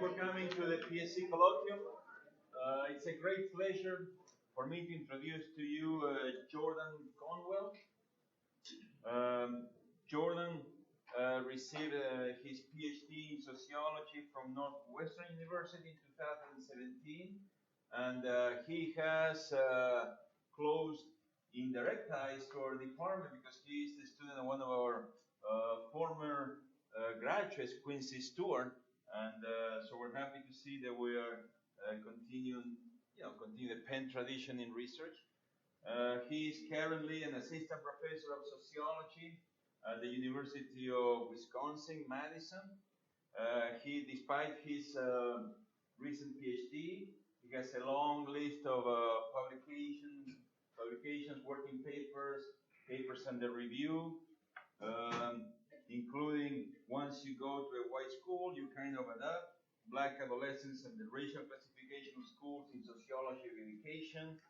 for coming to the PSC Colloquium. It's a great pleasure for me to introduce to you Jordan Conwell. Jordan received his PhD in Sociology from Northwestern University in 2017, and he has close indirect ties to our department because he is the student of one of our former graduates, Quincy Stewart, and so we're happy to see that we are continue the Penn tradition in research. He is currently an assistant professor of sociology at the University of Wisconsin-Madison. Despite his recent PhD, he has a long list of publications, working papers under review, including once you go to a white school, you kind of adapt, Black adolescents and the racial classification of schools in sociology of education,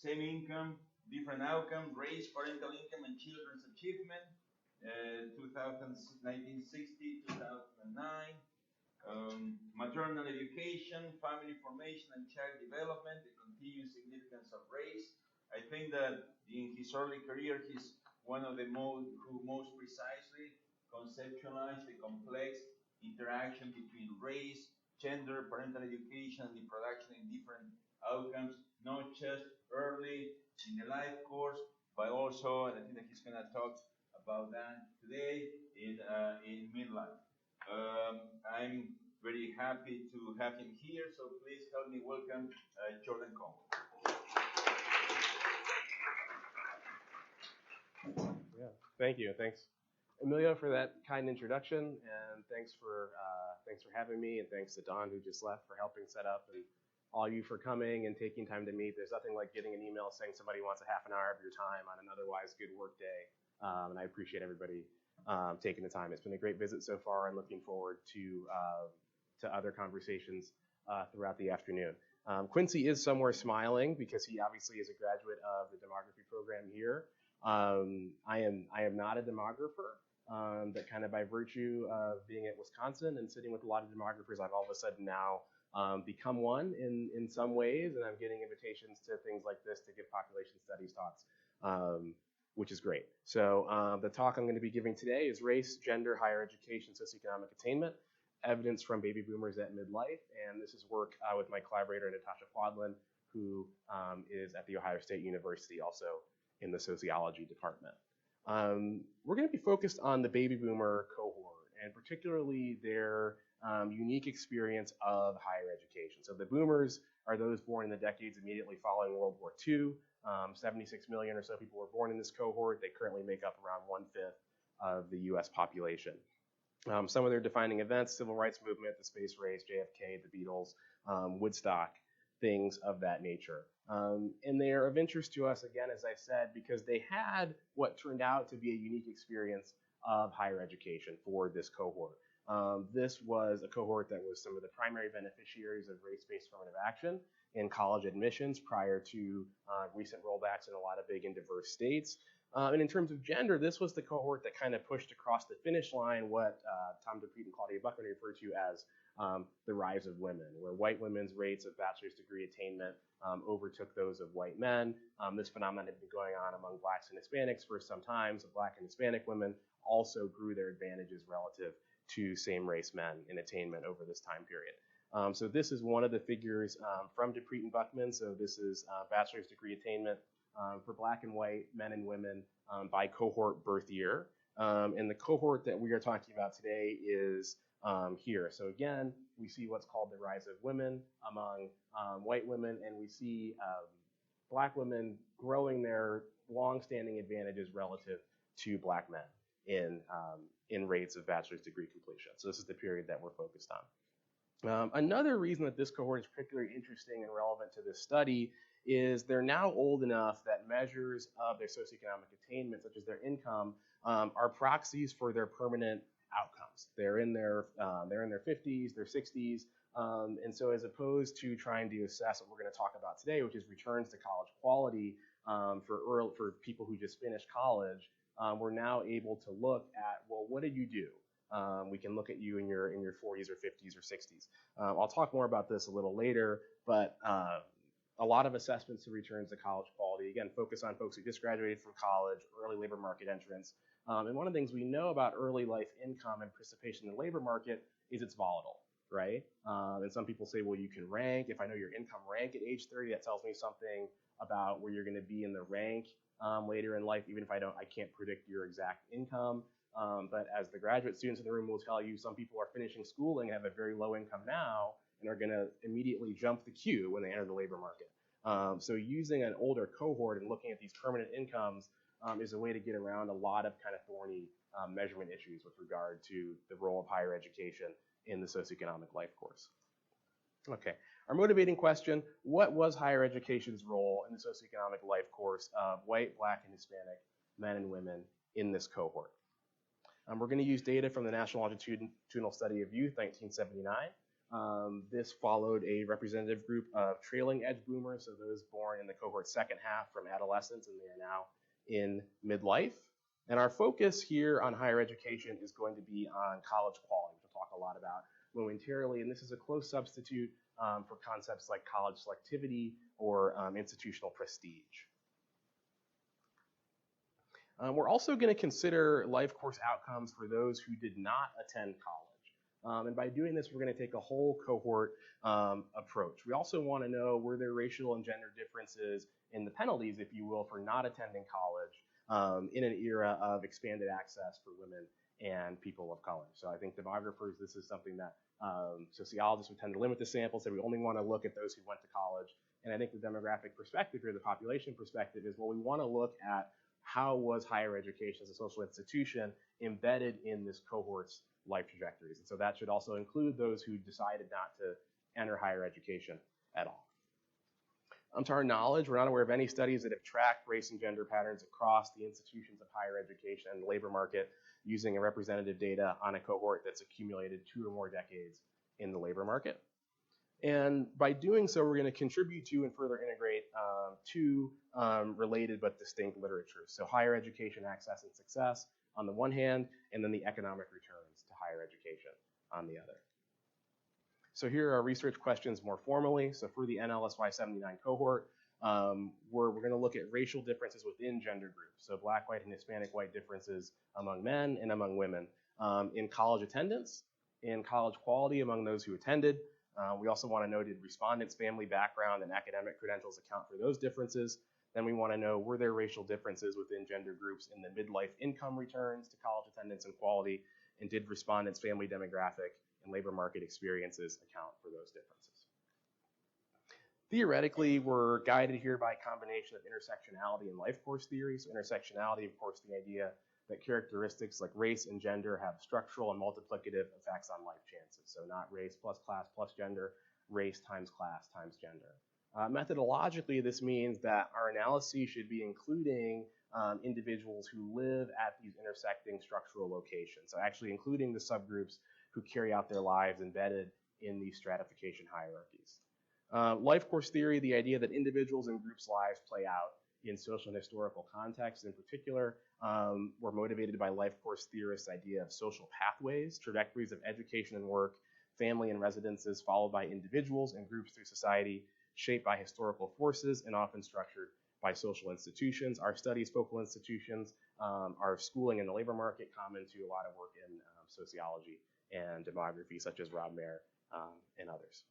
same income, different outcome, race, parental income, and children's achievement, 1960, 2009, maternal education, family formation, and child development, the continuing significance of race. I think that in his early career, he's one of the who most precisely conceptualized the complex interaction between race, gender, parental education, and the production in different outcomes, not just early in the life course, but also, and I think that he's going to talk about that today, in midlife. I'm very happy to have him here, so please help me welcome Jordan Conwell. Yeah, thank you. Thanks, Emilio, for that kind introduction, and thanks for having me, and thanks to Don, who just left, for helping set up, and all you for coming and taking time to meet. There's nothing like getting an email saying somebody wants a half an hour of your time on an otherwise good work day, and I appreciate everybody taking the time. It's been a great visit so far, and looking forward to other conversations throughout the afternoon. Quincy is somewhere smiling because he obviously is a graduate of the demography program here. I am not a demographer, but kind of by virtue of being at Wisconsin and sitting with a lot of demographers, I've all of a sudden now become one in some ways, and I'm getting invitations to things like this to give population studies talks, which is great. So the talk I'm going to be giving today is Race, Gender, Higher Education, Socioeconomic Attainment, Evidence from Baby Boomers at Midlife, and this is work with my collaborator, Natasha Quadlin, who is at The Ohio State University, also in the sociology department. We're going to be focused on the baby boomer cohort, and particularly their unique experience of higher education. So the boomers are those born in the decades immediately following World War II. 76 million or so people were born in this cohort. They currently make up around 1/5 of the US population. Some of their defining events: civil rights movement, the space race, JFK, the Beatles, Woodstock, things of that nature. And they are of interest to us, again, as I said, because they had what turned out to be a unique experience of higher education for this cohort. This was a cohort that was some of the primary beneficiaries of race-based affirmative action in college admissions prior to recent rollbacks in a lot of big and diverse states. And in terms of gender, this was the cohort that kind of pushed across the finish line what Tom DePreet and Claudia Buckman refer to as the rise of women, where white women's rates of bachelor's degree attainment overtook those of white men. This phenomenon had been going on among blacks and Hispanics for some time, so black and Hispanic women also grew their advantages relative to same-race men in attainment over this time period. So this is one of the figures from DePreet and Buckman. So this is bachelor's degree attainment for black and white men and women by cohort birth year. And the cohort that we are talking about today is here. So again, we see what's called the rise of women among white women, and we see black women growing their long-standing advantages relative to black men in rates of bachelor's degree completion. So this is the period that we're focused on. Another reason that this cohort is particularly interesting and relevant to this study is they're now old enough that measures of their socioeconomic attainment, such as their income, are proxies for their permanent outcomes. They're in their 50s, their 60s, and so as opposed to trying to assess what we're going to talk about today, which is returns to college quality for people who just finished college, we're now able to look at, well, what did you do? we can look at you in your 40s or 50s or 60s. I'll talk more about this a little later, but a lot of assessments to returns to college quality, again, focus on folks who just graduated from college, early labor market entrants. And one of the things we know about early life income and participation in the labor market is it's volatile, right? And some people say, well, you can rank. If I know your income rank at age 30, that tells me something about where you're going to be in the rank later in life, even if I can't predict your exact income. But as the graduate students in the room will tell you, some people are finishing schooling and have a very low income now and are going to immediately jump the queue when they enter the labor market. So using an older cohort and looking at these permanent incomes is a way to get around a lot of kind of thorny measurement issues with regard to the role of higher education in the socioeconomic life course. Okay, our motivating question: what was higher education's role in the socioeconomic life course of white, black, and Hispanic men and women in this cohort? We're going to use data from the National Longitudinal Study of Youth, 1979. This followed a representative group of trailing edge boomers, so those born in the cohort second half from adolescence, and they are now in midlife. And our focus here on higher education is going to be on college quality, which we'll talk a lot about momentarily. And this is a close substitute for concepts like college selectivity or institutional prestige. We're also going to consider life course outcomes for those who did not attend college. And by doing this, we're going to take a whole cohort approach. We also want to know, were there racial and gender differences in the penalties, if you will, for not attending college in an era of expanded access for women and people of color. So I think demographers, this is something that sociologists would tend to limit the sample, so we only want to look at those who went to college. And I think the demographic perspective here, the population perspective, is, well, we want to look at how was higher education as a social institution embedded in this cohort's life trajectories. And so that should also include those who decided not to enter higher education at all. To our knowledge, we're not aware of any studies that have tracked race and gender patterns across the institutions of higher education and the labor market using a representative data on a cohort that's accumulated 2 or more decades in the labor market. And by doing so, we're going to contribute to and further integrate two related but distinct literatures. So higher education access and success on the one hand, and then the economic returns to higher education on the other. So here are our research questions more formally. So for the NLSY 79 cohort, we're going to look at racial differences within gender groups. So black, white, and Hispanic white differences among men and among women. In college attendance, in college quality among those who attended. We also want to know, did respondents' family background and academic credentials account for those differences? Then we want to know, were there racial differences within gender groups in the midlife income returns to college attendance and quality? And did respondents' family demographic and labor market experiences account for those differences? Theoretically, we're guided here by a combination of intersectionality and life course theory. So intersectionality, of course, the idea that characteristics like race and gender have structural and multiplicative effects on life chances. So not race plus class plus gender, race times class times gender. Methodologically, this means that our analyses should be including individuals who live at these intersecting structural locations. So actually including the subgroups who carry out their lives embedded in these stratification hierarchies. Life course theory, the idea that individuals and groups' lives play out in social and historical contexts in particular. We're motivated by life course theorists' idea of social pathways, trajectories of education and work, family and residences followed by individuals and groups through society, shaped by historical forces and often structured by social institutions. Our studies, focal institutions, are schooling in the labor market, common to a lot of work in sociology and demography, such as Rob Mayer and others.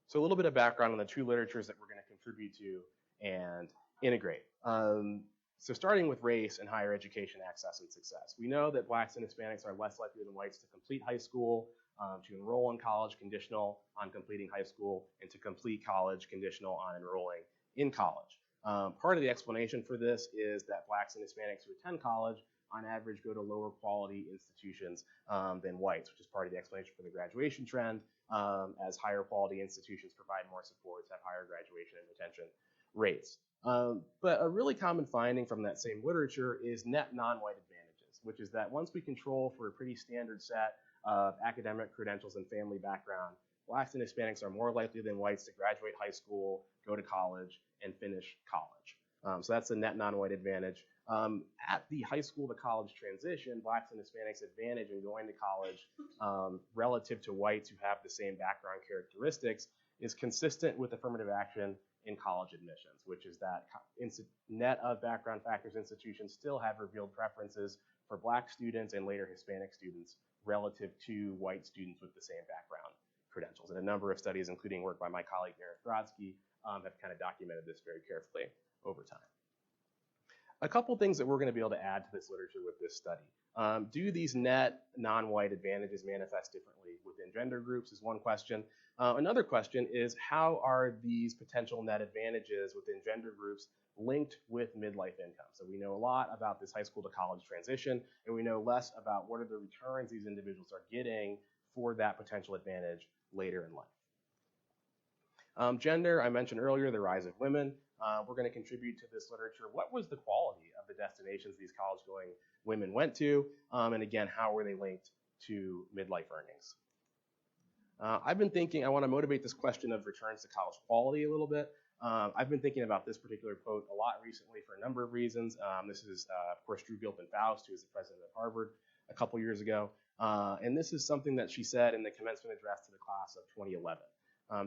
So a little bit of background on the two literatures that we're going to contribute to and integrate. So starting with race and higher education access and success. We know that blacks and Hispanics are less likely than whites to complete high school, to enroll in college conditional on completing high school, and to complete college conditional on enrolling in college. Part of the explanation for this is that blacks and Hispanics who attend college on average go to lower quality institutions than whites, which is part of the explanation for the graduation trend, as higher quality institutions provide more supports, have higher graduation and retention rates. But a really common finding from that same literature is net non-white advantages, which is that once we control for a pretty standard set of academic credentials and family background, blacks and Hispanics are more likely than whites to graduate high school, go to college, and finish college. So that's the net non-white advantage. At the high school to college transition, blacks and Hispanics' advantage in going to college relative to whites who have the same background characteristics is consistent with affirmative action in college admissions, which is that net of background factors institutions still have revealed preferences for black students and later Hispanic students relative to white students with the same background credentials. And a number of studies, including work by my colleague Eric Brodsky, have kind of documented this very carefully over time. A couple things that we're going to be able to add to this literature with this study. Do these net non-white advantages manifest differently within gender groups is one question. Another question is, how are these potential net advantages within gender groups linked with midlife income? So we know a lot about this high school to college transition, and we know less about what are the returns these individuals are getting for that potential advantage later in life. Gender, I mentioned earlier, the rise of women. We're going to contribute to this literature. What was the quality of the destinations these college-going women went to? And again, how were they linked to midlife earnings? I've been thinking, I want to motivate this question of returns to college quality a little bit. I've been thinking about this particular quote a lot recently for a number of reasons. This is, of course, Drew Gilpin-Faust, who is the president of Harvard a couple years ago. And this is something that she said in the commencement address to the class of 2011.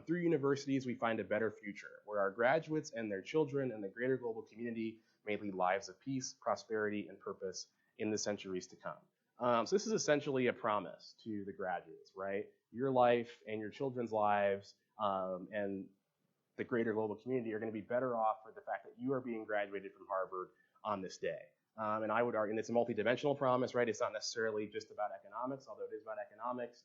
Through universities, we find a better future where our graduates and their children and the greater global community may lead lives of peace, prosperity, and purpose in the centuries to come. So this is essentially a promise to the graduates, right? Your life and your children's lives and the greater global community are going to be better off for the fact that you are being graduated from Harvard on this day. And I would argue, and it's a multidimensional promise, right? It's not necessarily just about economics, although it is about economics.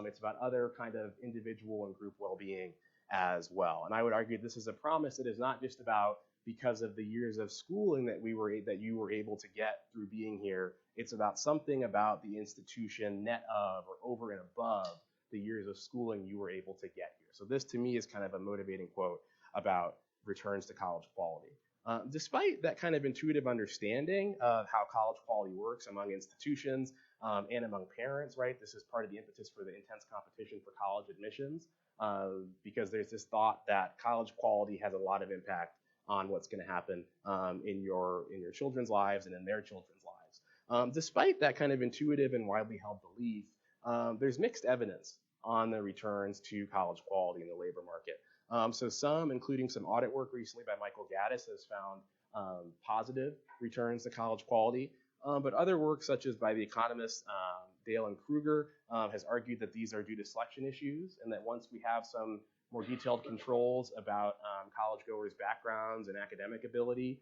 It's about other kind of individual and group well-being as well. And I would argue this is a promise that is not just about because of the years of schooling that you were able to get through being here. It's about something about the institution net of or over and above the years of schooling you were able to get here. So this to me is kind of a motivating quote about returns to college quality. Despite that kind of intuitive understanding of how college quality works among institutions and among parents, right? This is part of the impetus for the intense competition for college admissions because there's this thought that college quality has a lot of impact on what's going to happen in your children's lives and in their children's lives. Despite that kind of intuitive and widely held belief, there's mixed evidence on the returns to college quality in the labor market. So some, including some audit work recently by Michael Gaddis, has found positive returns to college quality. But other work, such as by the economists Dale and Kruger, has argued that these are due to selection issues, and that once we have some more detailed controls about college goers' backgrounds and academic ability,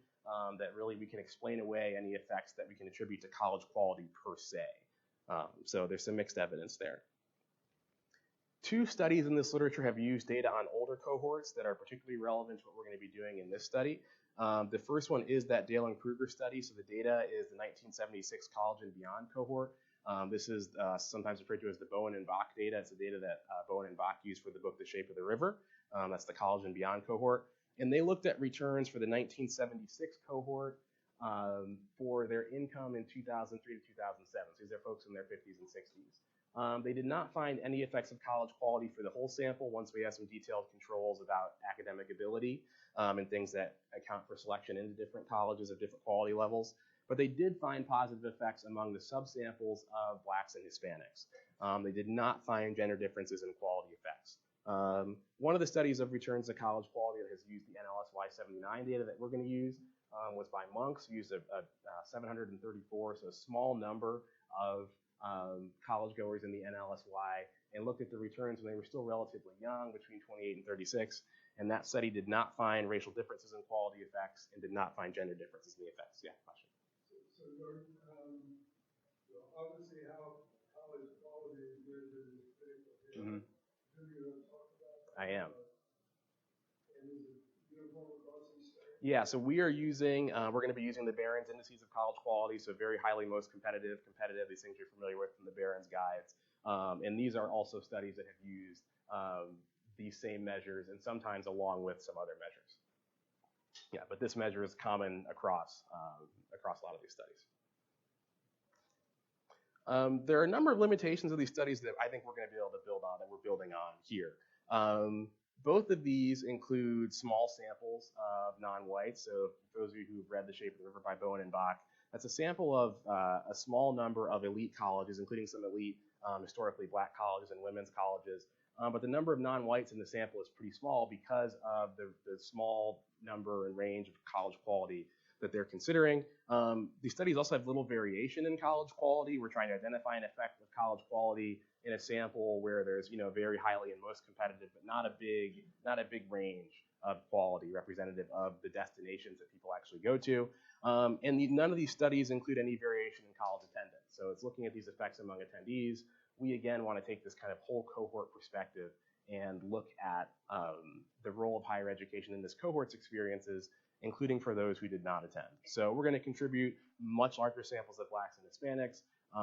that really we can explain away any effects that we can attribute to college quality per se. So there's some mixed evidence there. Two studies in this literature have used data on older cohorts that are particularly relevant to what we're going to be doing in this study. The first one is that Dale and Kruger study. So the data is the 1976 college and beyond cohort. This is sometimes referred to as the Bowen and Bach data. It's the data that Bowen and Bach used for the book The Shape of the River. That's the college and beyond cohort. And they looked at returns for the 1976 cohort for their income in 2003 to 2007. So these are folks in their 50s and 60s. They did not find any effects of college quality for the whole sample once we have some detailed controls about academic ability and things that account for selection into different colleges of different quality levels. But they did find positive effects among the subsamples of blacks and Hispanics. They did not find gender differences in quality effects. One of the studies of returns to college quality that has used the NLSY 79 data that we're going to use was by Monks, who used a 734, so a small number of college goers in the NLSY, and looked at the returns when they were still relatively young, between 28 and 36. And that study did not find racial differences in quality effects and did not find gender differences in the effects. Yeah, question. So obviously how college quality is measured is critical here. Mm-hmm. Do you want to talk about that? I am. And is it uniform across these studies? Yeah, so we are using, we're going to be using the Barron's indices of college quality, so very highly most competitive, these things you're familiar with from the Barron's guides. And these are also studies that have used these same measures and sometimes along with some other measures. Yeah, but this measure is common across a lot of these studies. There are a number of limitations of these studies that I think we're going to be able to build on, that we're building on here. Both of these include small samples of non-whites. So for those of you who've read The Shape of the River by Bowen and Bach, that's a sample of a small number of elite colleges, including some elite historically black colleges and women's colleges. But the number of non-whites in the sample is pretty small because of the small number and range of college quality that they're considering. These studies also have little variation in college quality. We're trying to identify an effect of college quality in a sample where there's, very highly and most competitive, but not a big range of quality representative of the destinations that people actually go to. None of these studies include any variation in college attendance. So it's looking at these effects among attendees. We again want to take this kind of whole cohort perspective and look at the role of higher education in this cohort's experiences, including for those who did not attend. So we're going to contribute much larger samples of Blacks and Hispanics.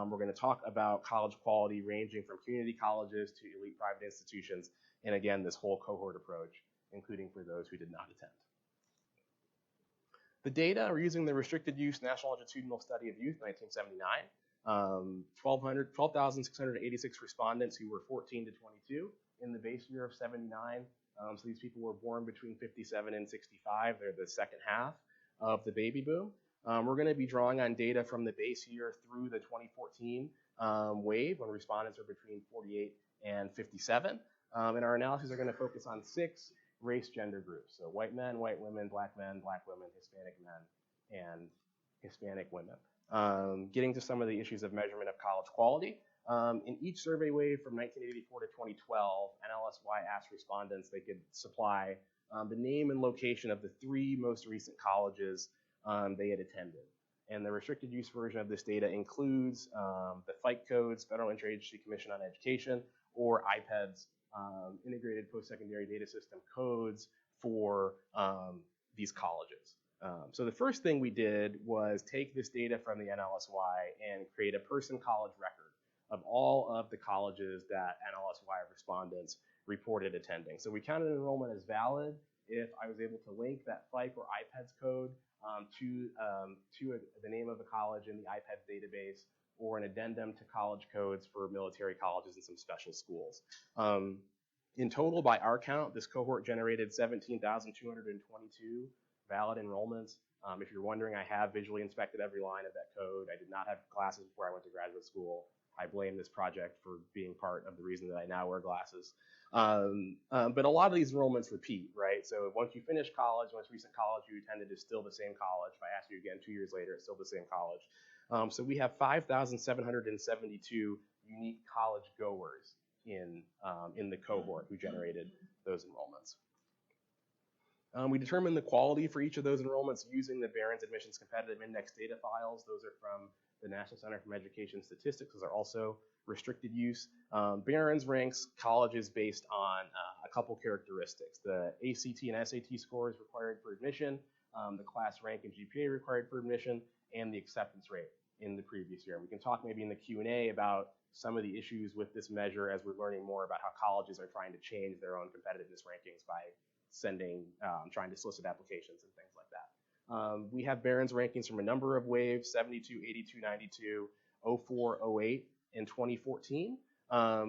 We're going to talk about college quality ranging from community colleges to elite private institutions, and again, this whole cohort approach, including for those who did not attend. The data, we're using the Restricted Use National Longitudinal Study of Youth, 1979. 12,686 respondents who were 14 to 22 in the base year of 79. So these people were born between 57 and 65. They're the second half of the baby boom. We're going to be drawing on data from the base year through the 2014 wave when respondents are between 48 and 57. And our analyses are going to focus on 6 race gender groups. So white men, white women, black women, Hispanic men, and Hispanic women. Getting to some of the issues of measurement of college quality. In each survey wave from 1984 to 2012, NLSY asked respondents they could supply the name and location of the 3 most recent colleges they had attended. And the restricted use version of this data includes the FICE codes, Federal Interagency Commission on Education, or IPED's integrated post-secondary data system codes for these colleges. So the first thing we did was take this data from the NLSY and create a person college record of all of the colleges that NLSY respondents reported attending. So we counted enrollment as valid if I was able to link that FICE or IPEDS code to the name of the college in the IPEDS database, or an addendum to college codes for military colleges and some special schools. In total, by our count, this cohort generated 17,222 valid enrollments. If you're wondering, I have visually inspected every line of that code. I did not have glasses before I went to graduate school. I blame this project for being part of the reason that I now wear glasses. But a lot of these enrollments repeat, right? So once you finish college, most recent college you attended is still the same college. If I ask you again 2 years later, it's still the same college. So we have 5,772 unique college goers in the cohort who generated those enrollments. We determined the quality for each of those enrollments using the Barron's Admissions Competitive Index data files. Those are from the National Center for Education Statistics. Those are also restricted use. Barron's ranks colleges based on a couple characteristics: the ACT and SAT scores required for admission, the class rank and GPA required for admission, and the acceptance rate in the previous year. We can talk maybe in the Q&A about some of the issues with this measure as we're learning more about how colleges are trying to change their own competitiveness rankings by trying to solicit applications and things like that. We have Barron's rankings from a number of waves: 72, 82, 92, 04, 08, and 2014.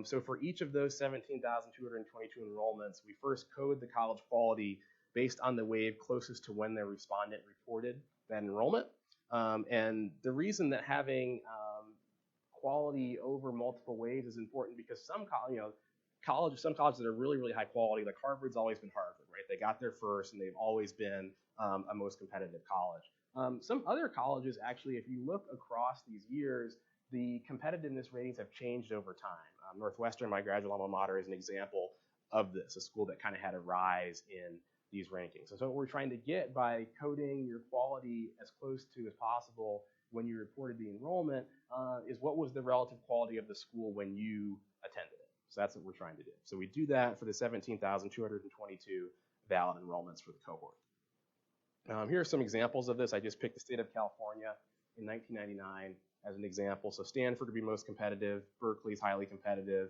So for each of those 17,222 enrollments, we first code the college quality based on the wave closest to when their respondent reported that enrollment. And the reason that having quality over multiple waves is important because some colleges that are really, really high quality, like Harvard's always been Harvard, right? They got there first and they've always been a most competitive college. Some other colleges, actually, if you look across these years, the competitiveness ratings have changed over time. Northwestern, my graduate alma mater, is an example of this, a school that kind of had a rise in these rankings. And so what we're trying to get by coding your quality as close to as possible when you reported the enrollment is what was the relative quality of the school when you attended it. So that's what we're trying to do. So we do that for the 17,222 valid enrollments for the cohort. Here are some examples of this. I just picked the state of California in 1999 as an example. So Stanford would be most competitive, Berkeley's highly competitive,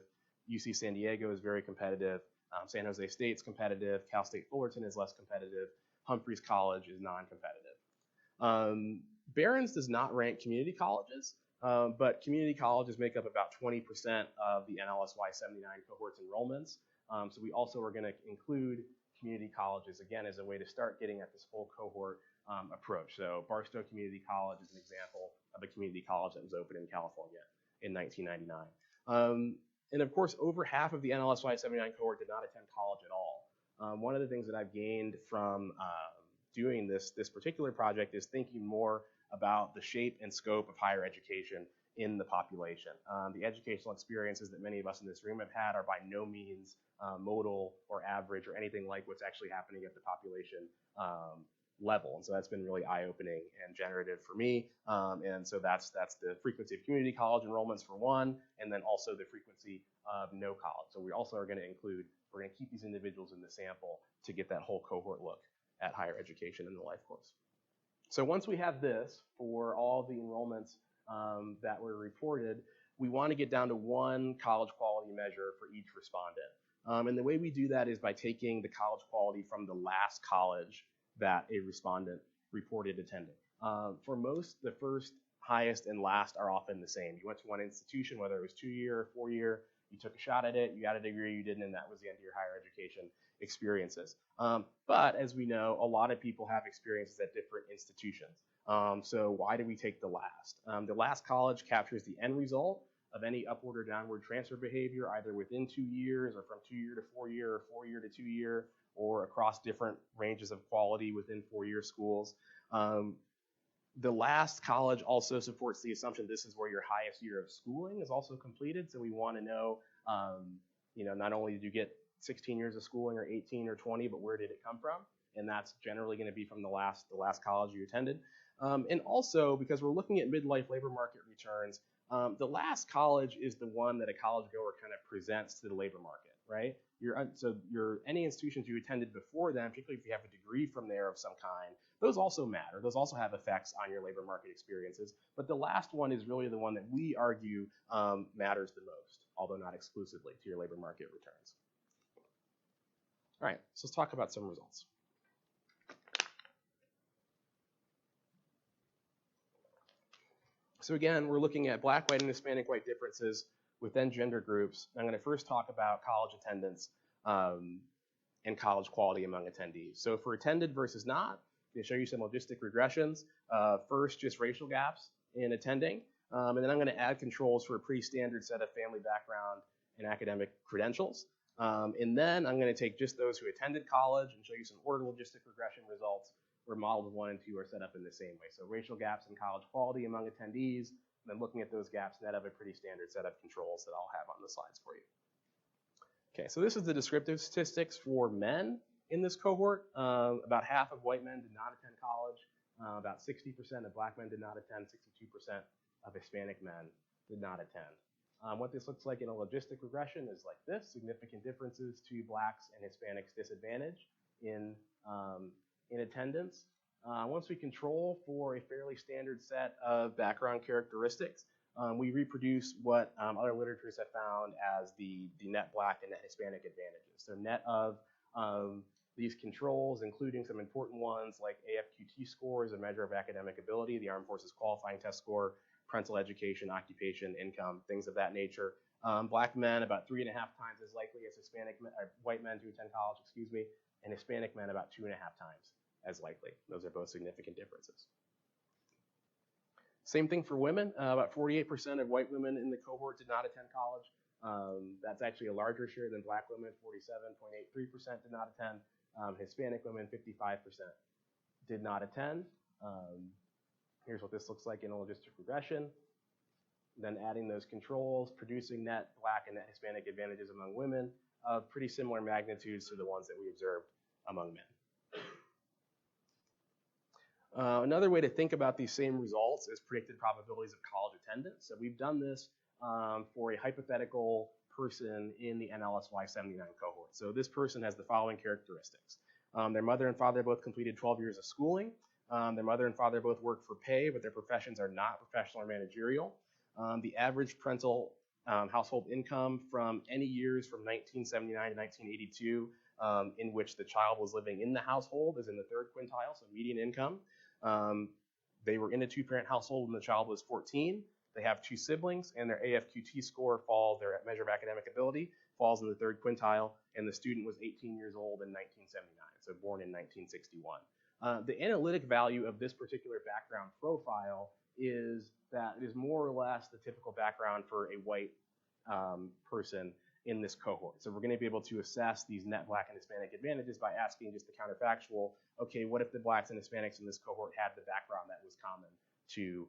UC San Diego is very competitive, San Jose State's competitive, Cal State Fullerton is less competitive, Humphreys College is non-competitive. Barron's does not rank community colleges, but community colleges make up about 20% of the NLSY 79 cohort's enrollments. So we also are going to include community colleges, again, as a way to start getting at this full cohort approach. So Barstow Community College is an example of a community college that was opened in California in 1999. And of course, over half of the NLSY 79 cohort did not attend college at all. One of the things that I've gained from doing this particular project is thinking more about the shape and scope of higher education in the population. The educational experiences that many of us in this room have had are by no means modal or average or anything like what's actually happening at the population level. And so that's been really eye-opening and generative for me. And so that's the frequency of community college enrollments for one, and then also the frequency of no college. So we also are going to include, we're going to keep these individuals in the sample to get that whole cohort look at higher education in the life course. So once we have this for all the enrollments that were reported, we want to get down to one college quality measure for each respondent. And the way we do that is by taking the college quality from the last college that a respondent reported attending. For most, the first, highest, and last are often the same. You went to one institution, whether it was 2-year or 4-year, you took a shot at it, you got a degree, you didn't, and that was the end of your higher education experiences. But as we know, a lot of people have experiences at different institutions. So why do we take the last? The last college captures the end result of any upward or downward transfer behavior, either within 2 years or from 2-year to 4-year or 4-year to 2-year, or across different ranges of quality within 4-year schools. The last college also supports the assumption this is where your highest year of schooling is also completed. So we want to know, not only did you get 16 years of schooling or 18 or 20, but where did it come from? And that's generally going to be from the last college you attended. And also, because we're looking at midlife labor market returns, the last college is the one that a college goer kind of presents to the labor market, right? Any institutions you attended before then, particularly if you have a degree from there of some kind, those also matter. Those also have effects on your labor market experiences. But the last one is really the one that we argue matters the most, although not exclusively, to your labor market returns. All right, so let's talk about some results. So again, we're looking at Black, white, and Hispanic white differences within gender groups. I'm going to first talk about college attendance and college quality among attendees. So for attended versus not, I'm going to show you some logistic regressions. First, just racial gaps in attending, and then I'm going to add controls for a pretty standard set of family background and academic credentials. And then I'm going to take just those who attended college and show you some ordered logistic regression results where models 1 and 2 are set up in the same way. So racial gaps in college quality among attendees, and then looking at those gaps net of a pretty standard set of controls that I'll have on the slides for you. Okay, so this is the descriptive statistics for men in this cohort. About half of white men did not attend college. About 60% of Black men did not attend. 62% of Hispanic men did not attend. What this looks like in a logistic regression is like this: significant differences to Blacks and Hispanics' disadvantage in attendance. Once we control for a fairly standard set of background characteristics, we reproduce what other literatures have found as the net Black and net Hispanic advantages. So net of these controls, including some important ones like AFQT score is a measure of academic ability, the Armed Forces Qualifying Test score, parental education, occupation, income, things of that nature. Black men about 3.5 times as likely as white men to attend college, and Hispanic men about 2.5 times as likely. Those are both significant differences. Same thing for women. About 48% of white women in the cohort did not attend college. That's actually a larger share than Black women. 47.83% did not attend. Hispanic women, 55% did not attend. Here's what this looks like in a logistic regression. Then adding those controls, producing net Black and net Hispanic advantages among women of pretty similar magnitudes to the ones that we observed among men. Another way to think about these same results is predicted probabilities of college attendance. So we've done this for a hypothetical person in the NLSY 79 cohort. So this person has the following characteristics. Their mother and father both completed 12 years of schooling. Their mother and father both work for pay, but their professions are not professional or managerial. The average parental household income from any years from 1979 to 1982 in which the child was living in the household is in the 3rd quintile, so median income. They were in a 2-parent household when the child was 14. They have 2 siblings, and their AFQT score their measure of academic ability, falls in the third quintile, and the student was 18 years old in 1979, so born in 1961. The analytic value of this particular background profile is that it is more or less the typical background for a white person in this cohort. So we're going to be able to assess these net Black and Hispanic advantages by asking just the counterfactual, okay, what if the Blacks and Hispanics in this cohort had the background that was common to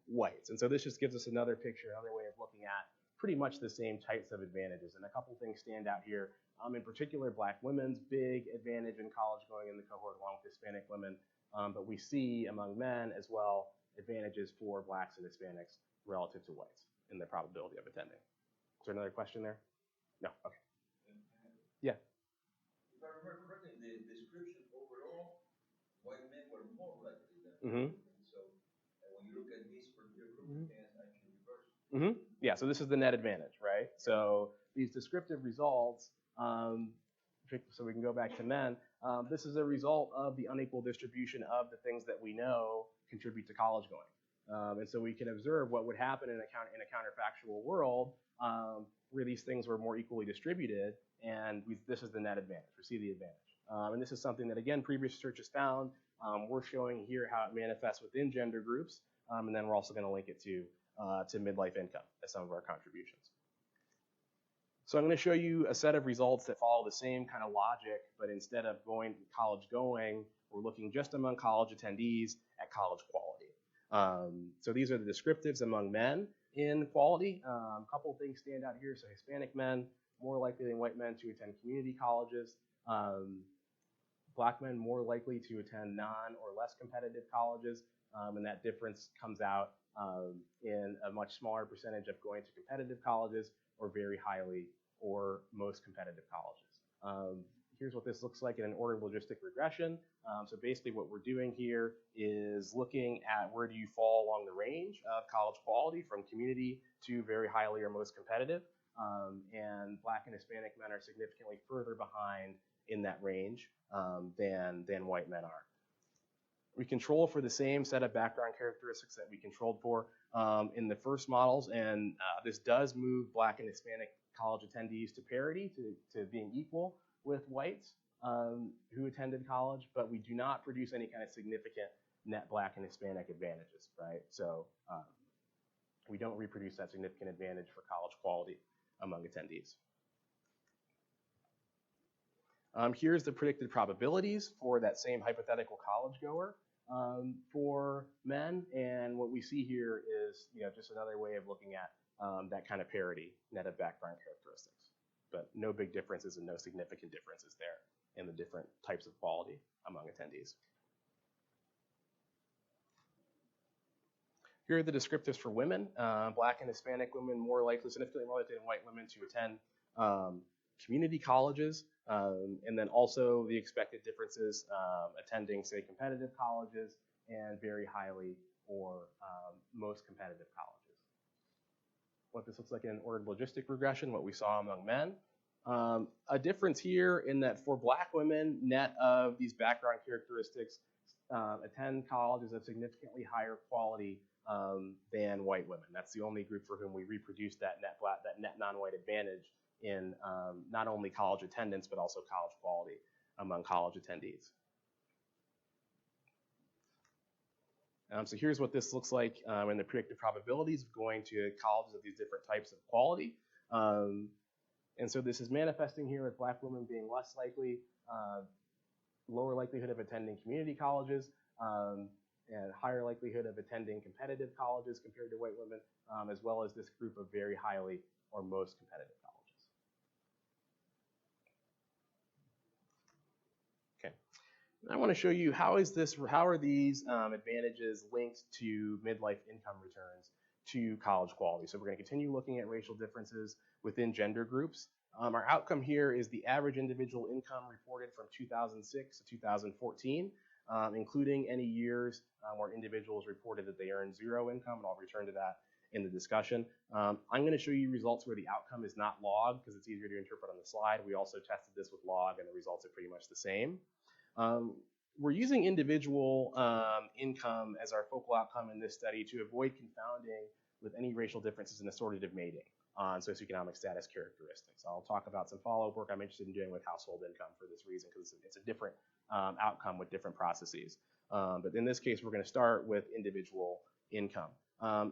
whites? And so this just gives us another picture, another way of looking at pretty much the same types of advantages. And a couple things stand out here. In particular, Black women's big advantage in college going in the cohort along with Hispanic women. But we see among men as well advantages for Blacks and Hispanics relative to whites in the probability of attending. Is there another question there? No, okay. Yeah. If I remember correctly, the description overall, white men were more likely than Mm-hmm. so when you look at this particular group, it's actually reversed. Mm-hmm. Yeah, so this is the net advantage, right? So these descriptive results, so we can go back to men, this is a result of the unequal distribution of the things that we know contribute to college going. And so we can observe what would happen in a counterfactual world where these things were more equally distributed, and this is the net advantage. We see the advantage. And this is something that, again, previous research has found. We're showing here how it manifests within gender groups, and then we're also going to link it to midlife income as some of our contributions. So I'm going to show you a set of results that follow the same kind of logic, but instead of college going, we're looking just among college attendees at college quality. So these are the descriptives among men in quality. A couple of things stand out here. So Hispanic men, more likely than white men to attend community colleges. Black men more likely to attend non or less competitive colleges. And that difference comes out in a much smaller percentage of going to competitive colleges or very highly or most competitive colleges. Here's what this looks like in an ordered logistic regression. So basically what we're doing here is looking at where do you fall along the range of college quality from community to very highly or most competitive. And Black and Hispanic men are significantly further behind in that range than white men are. We control for the same set of background characteristics that we controlled for in the first models, and this does move Black and Hispanic college attendees to parity, to being equal with whites who attended college, but we do not produce any kind of significant net Black and Hispanic advantages, right? So we don't reproduce that significant advantage for college quality among attendees. Here's the predicted probabilities for that same hypothetical college goer for men, and what we see here is just another way of looking at that kind of parity net of background characteristics, but no big differences and no significant differences there in the different types of quality among attendees. Here are the descriptives for women. Black and Hispanic women significantly more likely than white women to attend community colleges, and then also the expected differences attending, say, competitive colleges and very highly or most competitive colleges. What this looks like in an ordered logistic regression, what we saw among men. A difference here in that for Black women, net of these background characteristics, attend colleges of significantly higher quality than white women. That's the only group for whom we reproduce that net non-white advantage in not only college attendance, but also college quality among college attendees. So here's what this looks like in the predicted probabilities of going to colleges of these different types of quality. And so this is manifesting here with Black women being less likely, lower likelihood of attending community colleges, and higher likelihood of attending competitive colleges compared to white women, as well as this group of very highly or most competitive colleges. I want to show you how are these advantages linked to midlife income returns to college quality. So we're going to continue looking at racial differences within gender groups. Our outcome here is the average individual income reported from 2006 to 2014, including any years where individuals reported that they earned zero income, and I'll return to that in the discussion. I'm going to show you results where the outcome is not log because it's easier to interpret on the slide. We also tested this with log, and the results are pretty much the same. We're using individual income as our focal outcome in this study to avoid confounding with any racial differences in assortative mating. on socioeconomic status characteristics. I'll talk about some follow-up work I'm interested in doing with household income for this reason, because it's a different outcome with different processes. But in this case, we're going to start with individual income.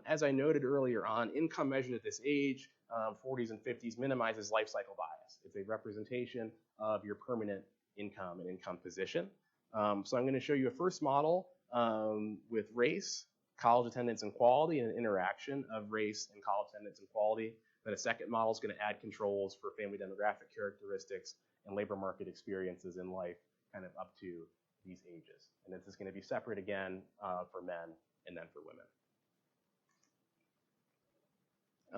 As I noted earlier on, income measured at this age, 40s and 50s, minimizes life cycle bias. It's a representation of your permanent income and income position. So I'm going to show you a first model with race, college attendance and quality, and an interaction of race and college attendance and quality. Then a second model is going to add controls for family demographic characteristics and labor market experiences in life, kind of up to these ages. And this is going to be separate again for men and then for women.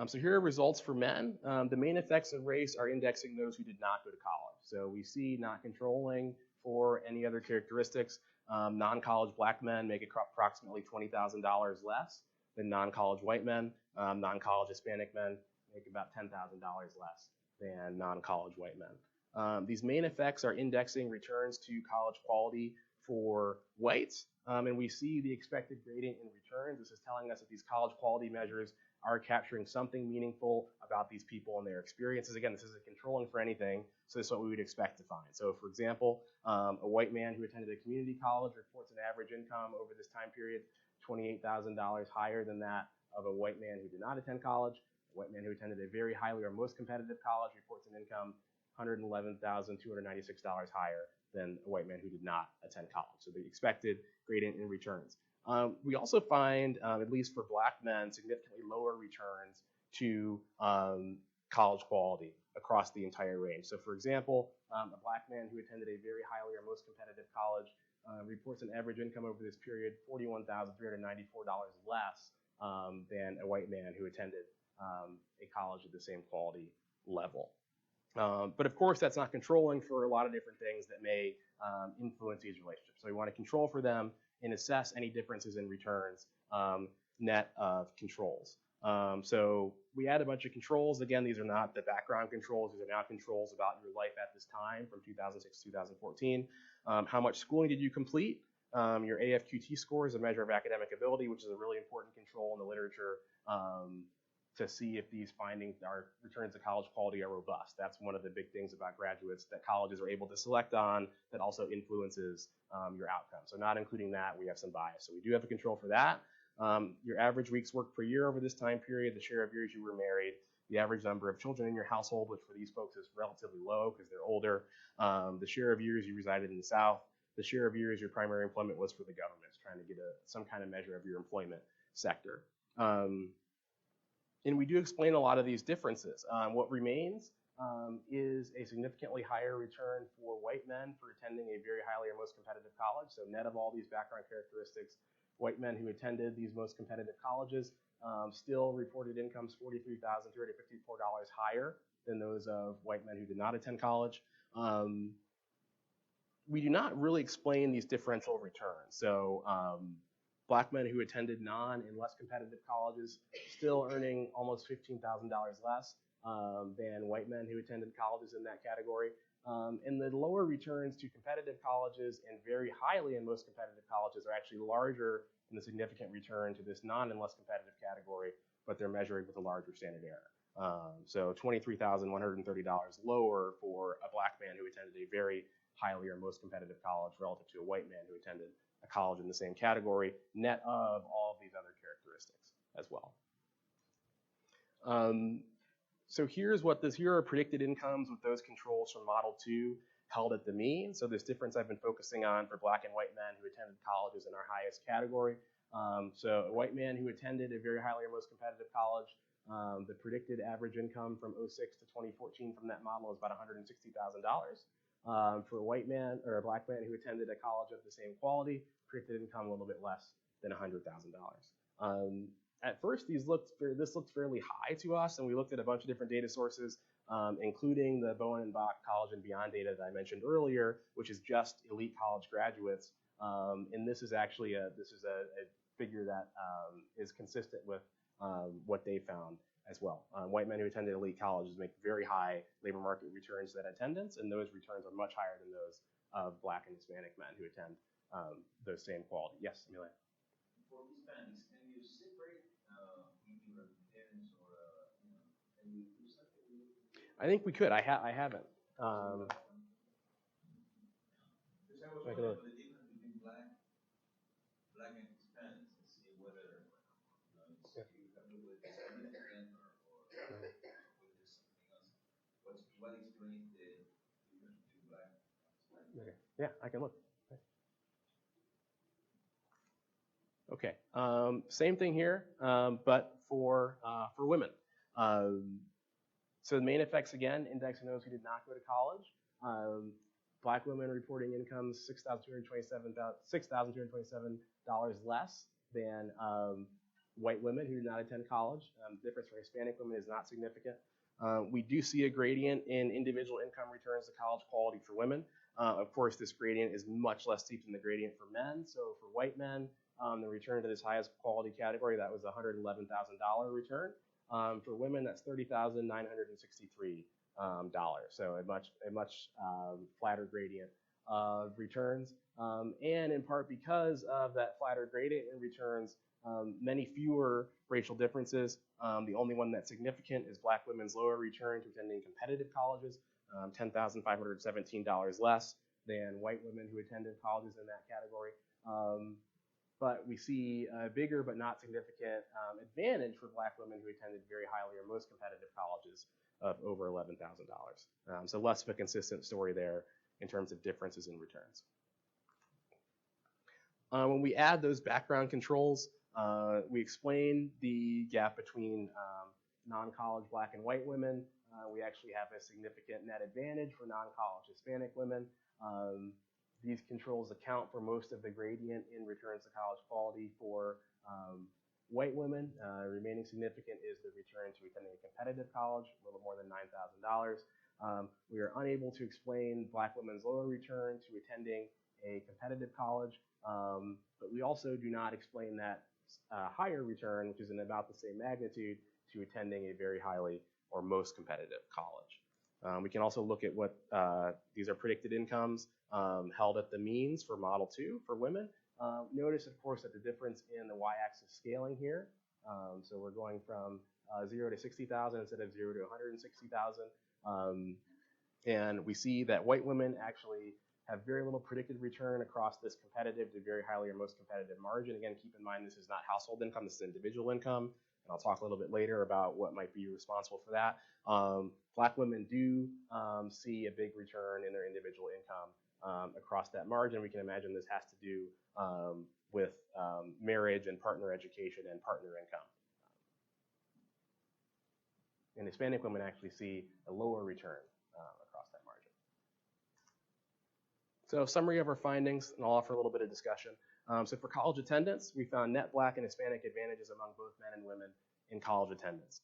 So here are results for men. The main effects of race are indexing those who did not go to college. So we see not controlling for any other characteristics. Non-college black men make approximately $20,000 less than non-college white men. Non-college Hispanic men make about $10,000 less than non-college white men. These main effects are indexing returns to college quality for whites. And we see the expected gradient in returns. This is telling us that these college quality measures are capturing something meaningful about these people and their experiences. Again, this isn't controlling for anything, so this is what we would expect to find. So for example, a white man who attended a community college reports an average income over this time period $28,000 higher than that of a white man who did not attend college. A white man who attended a very highly or most competitive college reports an income $111,296 higher than a white man who did not attend college. So the expected gradient in returns. We also find, at least for black men, significantly lower returns to college quality across the entire range. So for example, a black man who attended a very highly or most competitive college reports an average income over this period $41,394 less than a white man who attended a college at the same quality level. But of course, that's not controlling for a lot of different things that may influence these relationships. So we want to control for them and assess any differences in returns net of controls. So we add a bunch of controls. Again, these are not the background controls. These are now controls about your life at this time from 2006 to 2014. How much schooling did you complete? Your AFQT score is a measure of academic ability, which is a really important control in the literature to see if these findings, our returns to college quality, are robust. That's one of the big things about graduates that colleges are able to select on that also influences your outcome. So not including that, we have some bias. So we do have a control for that. Your average weeks worked per year over this time period, the share of years you were married, the average number of children in your household, which for these folks is relatively low because they're older, the share of years you resided in the South, the share of years your primary employment was for the government. It's trying to get some kind of measure of your employment sector. And we do explain a lot of these differences. What remains is a significantly higher return for white men for attending a very highly or most competitive college. So net of all these background characteristics, white men who attended these most competitive colleges still reported incomes $43,354 higher than those of white men who did not attend college. We do not really explain these differential returns. So black men who attended non and less competitive colleges still earning almost $15,000 less than white men who attended colleges in that category. And the lower returns to competitive colleges and very highly and most competitive colleges are actually larger than the significant return to this non and less competitive category, but they're measuring with a larger standard error. So $23,130 lower for a black man who attended a very highly or most competitive college relative to a white man who attended a college in the same category, net of all of these other characteristics as well. So here are predicted incomes with those controls from Model 2 held at the mean. So this difference I've been focusing on for black and white men who attended colleges in our highest category. So a white man who attended a very highly or most competitive college, the predicted average income from 2006 to 2014 from that model is about $160,000. For a white man or a black man who attended a college of the same quality, predicted income a little bit less than $100,000. At first, this looked fairly high to us, and we looked at a bunch of different data sources, including the Bowen and Bach College and Beyond data that I mentioned earlier, which is just elite college graduates. And this is actually a figure that is consistent with what they found as well. White men who attended elite colleges make very high labor market returns to that attendance, and those returns are much higher than those of black and Hispanic men who attend those same quality. Yes, Amelia? For Hispanics, can you separate in your parents or can you I think we could. I haven't. Because I was Take a wondering look. the difference between black and Hispanics and see whether Yeah. if you have to do with significant or with this something else. What explains the difference between black and Hispanic? Okay. Yeah, I can look. Okay. Same thing here, but for women. So the main effects again, indexing those who did not go to college. Black women reporting incomes $6,227 less than white women who did not attend college. The difference for Hispanic women is not significant. We do see a gradient in individual income returns to college quality for women. Of course, this gradient is much less steep than the gradient for men. So for white men, the return to this highest quality category, that was a $111,000 return. For women, that's $30,963. So a much flatter gradient of returns. And in part because of that flatter gradient in returns, many fewer racial differences. The only one that's significant is black women's lower return to attending competitive colleges, $10,517 less than white women who attended colleges in that category. But we see a bigger but not significant advantage for black women who attended very highly or most competitive colleges of over $11,000. So less of a consistent story there in terms of differences in returns. When we add those background controls, we explain the gap between non-college black and white women. We actually have a significant net advantage for non-college Hispanic women. These controls account for most of the gradient in returns to college quality for white women. Remaining significant is the return to attending a competitive college, a little more than $9,000. We are unable to explain black women's lower return to attending a competitive college, but we also do not explain that higher return, which is in about the same magnitude, to attending a very highly or most competitive college. We can also look at what these are predicted incomes held at the means for Model 2 for women. Notice, of course, that the difference in the y-axis scaling here. So we're going from 0 to 60,000 instead of 0 to 160,000. And we see that white women actually have very little predicted return across this competitive to very highly or most competitive margin. Again, keep in mind this is not household income, this is individual income. And I'll talk a little bit later about what might be responsible for that. Black women do see a big return in their individual income across that margin. We can imagine this has to do with marriage and partner education and partner income. And Hispanic women actually see a lower return across that margin. So summary of our findings, and I'll offer a little bit of discussion. So for college attendance, we found net black and Hispanic advantages among both men and women in college attendance.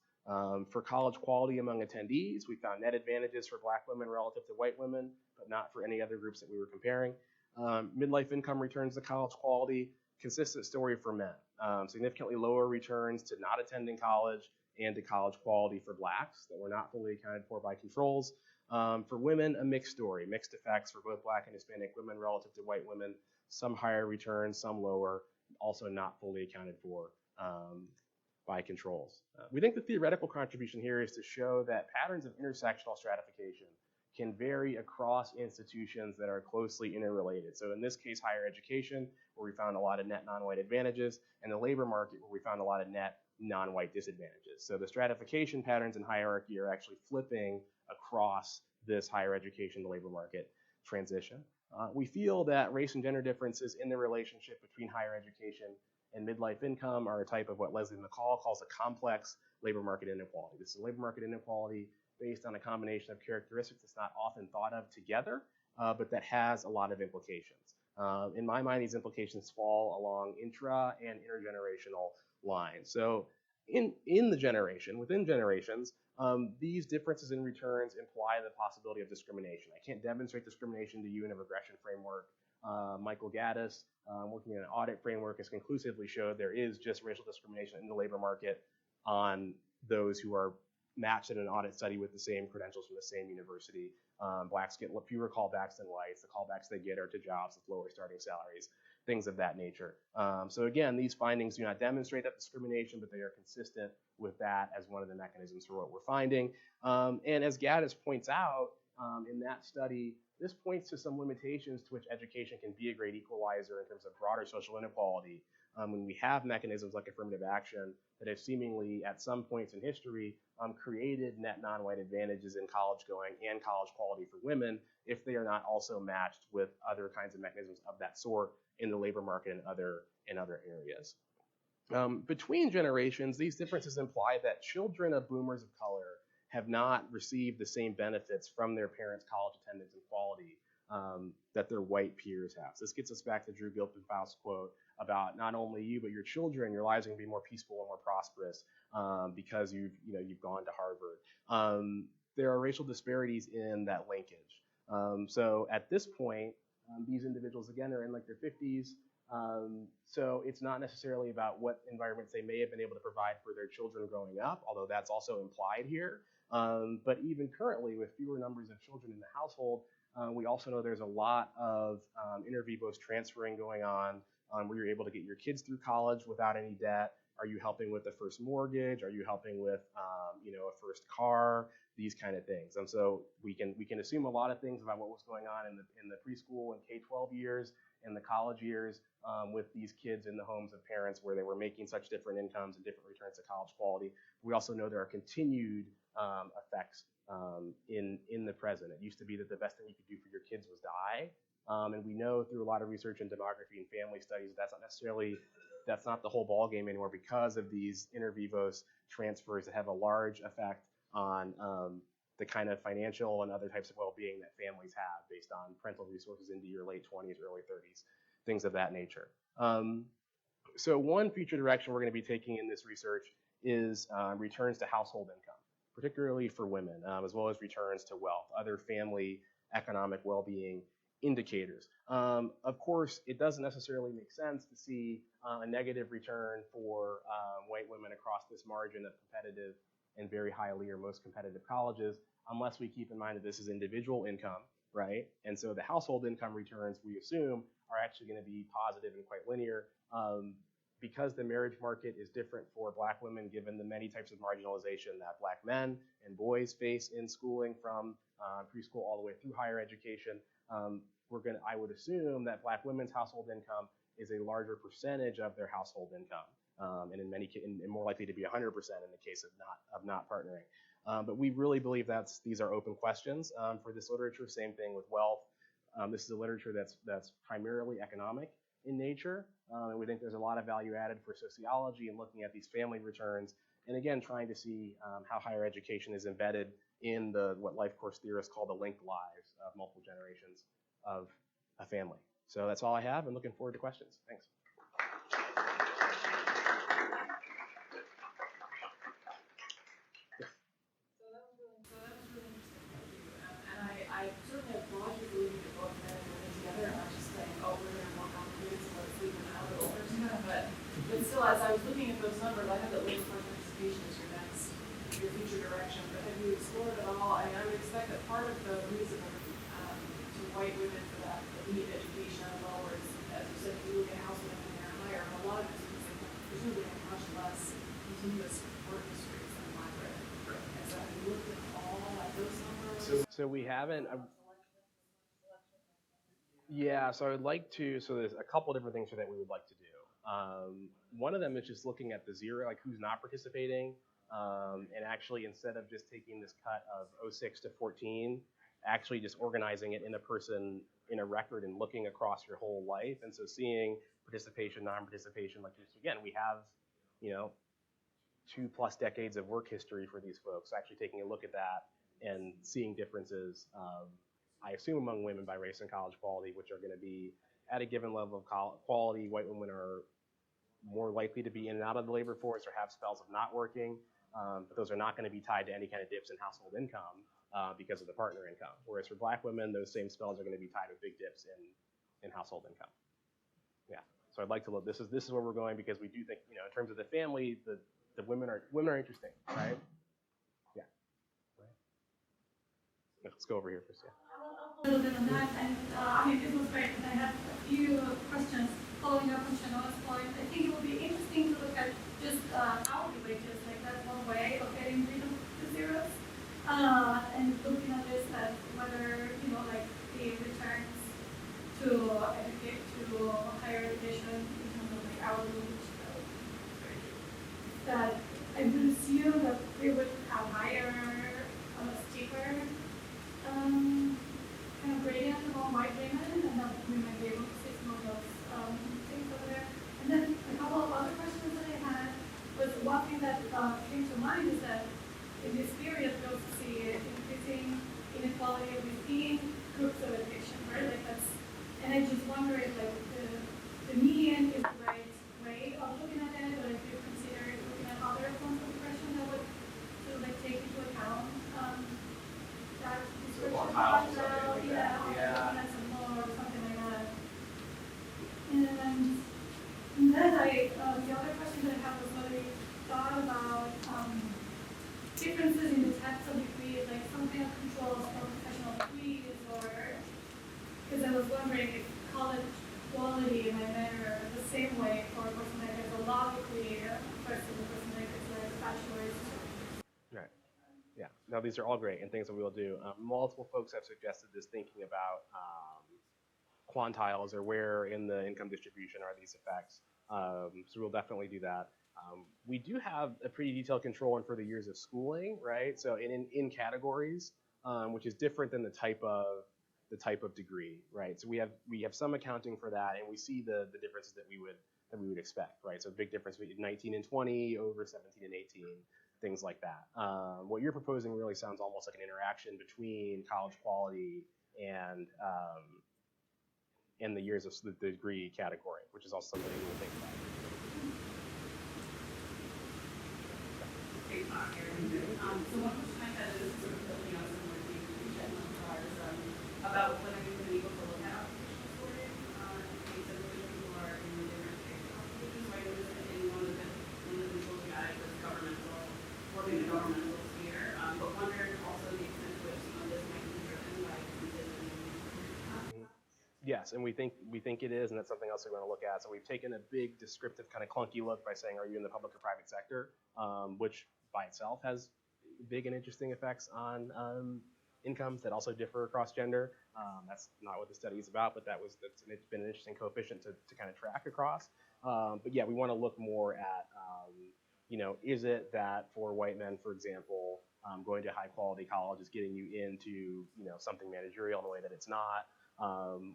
For college quality among attendees, we found net advantages for black women relative to white women, but not for any other groups that we were comparing. Midlife income returns to college quality, consistent story for men. Significantly lower returns to not attending college and to college quality for blacks that were not fully accounted for by controls. For women, a mixed story, mixed effects for both black and Hispanic women relative to white women, some higher returns, some lower, also not fully accounted for by controls. We think the theoretical contribution here is to show that patterns of intersectional stratification can vary across institutions that are closely interrelated. So in this case, higher education, where we found a lot of net non-white advantages, and the labor market, where we found a lot of net non-white disadvantages. So the stratification patterns in hierarchy are actually flipping across this higher education to labor market transition. We feel that race and gender differences in the relationship between higher education and midlife income are a type of what Leslie McCall calls a complex labor market inequality. This is a labor market inequality based on a combination of characteristics that's not often thought of together, but that has a lot of implications. In my mind, these implications fall along intra and intergenerational lines. So within generations, these differences in returns imply the possibility of discrimination. I can't demonstrate discrimination to you in a regression framework. Michael Gaddis, working in an audit framework, has conclusively showed there is just racial discrimination in the labor market on those who are matched in an audit study with the same credentials from the same university. Blacks get fewer callbacks than whites. The callbacks they get are to jobs with lower starting salaries. things of that nature. So again, these findings do not demonstrate that discrimination, but they are consistent with that as one of the mechanisms for what we're finding. And as Gaddis points out in that study, this points to some limitations to which education can be a great equalizer in terms of broader social inequality. When we have mechanisms like affirmative action that have seemingly at some points in history created net non-white advantages in college going and college quality for women, if they are not also matched with other kinds of mechanisms of that sort in the labor market and other areas. Between generations, these differences imply that children of boomers of color have not received the same benefits from their parents' college attendance and quality that their white peers have. So this gets us back to Drew Gilpin-Faust's quote about not only you, but your children, your lives are going to be more peaceful and more prosperous because you've gone to Harvard. There are racial disparities in that linkage. So at this point, these individuals, again, are in like their 50s. So it's not necessarily about what environments they may have been able to provide for their children growing up, although that's also implied here. But even currently, with fewer numbers of children in the household, we also know there's a lot of inter vivos transferring going on where you're able to get your kids through college without any debt. Are you helping with the first mortgage? Are you helping with a first car? These kind of things. And so we can assume a lot of things about what was going on in the preschool and K-12 years and the college years with these kids in the homes of parents where they were making such different incomes and different returns to college quality. We also know there are continued effects in the present. It used to be that the best thing you could do for your kids was die. And we know through a lot of research in demography and family studies that's not the whole ballgame anymore because of these inter vivos transfers that have a large effect on the kind of financial and other types of well-being that families have based on parental resources into your late 20s, early 30s, things of that nature. So one future direction we're going to be taking in this research is returns to household income, particularly for women, as well as returns to wealth, other family economic well-being indicators. Of course, it doesn't necessarily make sense to see a negative return for white women across this margin of competitive and very highly or most competitive colleges, unless we keep in mind that this is individual income, right? And so the household income returns, we assume, are actually going to be positive and quite linear. Because the marriage market is different for Black women, given the many types of marginalization that Black men and boys face in schooling from preschool all the way through higher education, I would assume that Black women's household income is a larger percentage of their household income, and in many cases, more likely to be 100% in the case of not partnering. But we really believe these are open questions for this literature. Same thing with wealth. This is a literature that's primarily economic in nature, and we think there's a lot of value added for sociology and looking at these family returns, and again, trying to see how higher education is embedded in what life course theorists call the linked lives of multiple generations of a family. So that's all I have, and looking forward to questions. Thanks. I certainly applaud you for leaving the book men and women together and not just saying, oh, we're going to have more complicated, so let's leave them out of the older stuff. But still, as I was looking at those numbers, I know that labor force participation is your future direction. But have you explored at all? I would expect that part of the reason to white women for that elite education as well, as you said, if you look at household income and higher, a lot of it is because they presumably have much less continuous work histories than Black women. And so have you looked at all at those numbers? So we haven't. Yeah, so I would like to. So there's a couple different things that we would like to do. One of them is just looking at the zero, like who's not participating, and actually instead of just taking this cut of 06 to 14, actually just organizing it in a record and looking across your whole life, and so seeing participation, non-participation, like just again, we have 2+ decades of work history for these folks. Actually taking a look at that and seeing differences, I assume among women by race and college quality, which are going to be at a given level of quality. White women are more likely to be in and out of the labor force or have spells of not working, but those are not going to be tied to any kind of dips in household income because of the partner income. Whereas for Black women, those same spells are going to be tied with big dips in household income. Yeah, so I'd like to look. This is where we're going because we do think, in terms of the family, the women are interesting, right? Yeah. Right. Let's go over here for a second. a little bit on that, and I mean, it was great, and I have a few questions following up on Shanoa's point. I think it would be interesting to look at just hourly wages, like that's one way of getting rid of the zeros, and looking at this as whether, you know, like the returns to educate, to higher education in terms of like hourly wage, that I would assume that we would have higher, steeper kind of gradient along white payment, and that we might be able to see some of those things over there. And then a couple of other questions that I had was one thing that came to mind is that in this period we also see increasing inequality within groups of education, right? Like that's, and I just wonder if like the median is the right way of looking at it, or if you consider looking at other forms of oppression that would sort of like take into account that description. Yeah, some more or something like that. And then the other question that I have was whether you thought about differences in the types of degrees, like some kind of controls for professional degrees, or because I was wondering if college quality might measure the same way for a person that has a law degree versus a person that gets like a bachelor's. Right. Yeah. No, these are all great and things that we will do. Multiple folks have suggested this, thinking about quantiles or where in the income distribution are these effects. So we'll definitely do that. We do have a pretty detailed control for the years of schooling, right? So in categories, which is different than the type of degree, right? So we have some accounting for that, and we see the differences that we would expect, right? So big difference between 19 and 20 over 17 and 18, things like that. What you're proposing really sounds almost like an interaction between college quality and the years of the degree category, which is also something we'll think about. So one question I had is sort of building on some of the things you said about whether you've been able to look at occupational sorting in case of those people who are in the different occupations. So I noticed that in one of the controls you added was governmental, working in the governmental sphere, but wondered also the extent to which some of this might be driven by consistency. Yes, and we think it is, and that's something else we want to look at. So we've taken a big descriptive kind of clunky look by saying, are you in the public or private sector, which by itself has big and interesting effects on incomes that also differ across gender. That's not what the study is about, but it's been an interesting coefficient to kind of track across. But yeah, we want to look more at, is it that for white men, for example, going to high quality college is getting you into, something managerial in a way that it's not,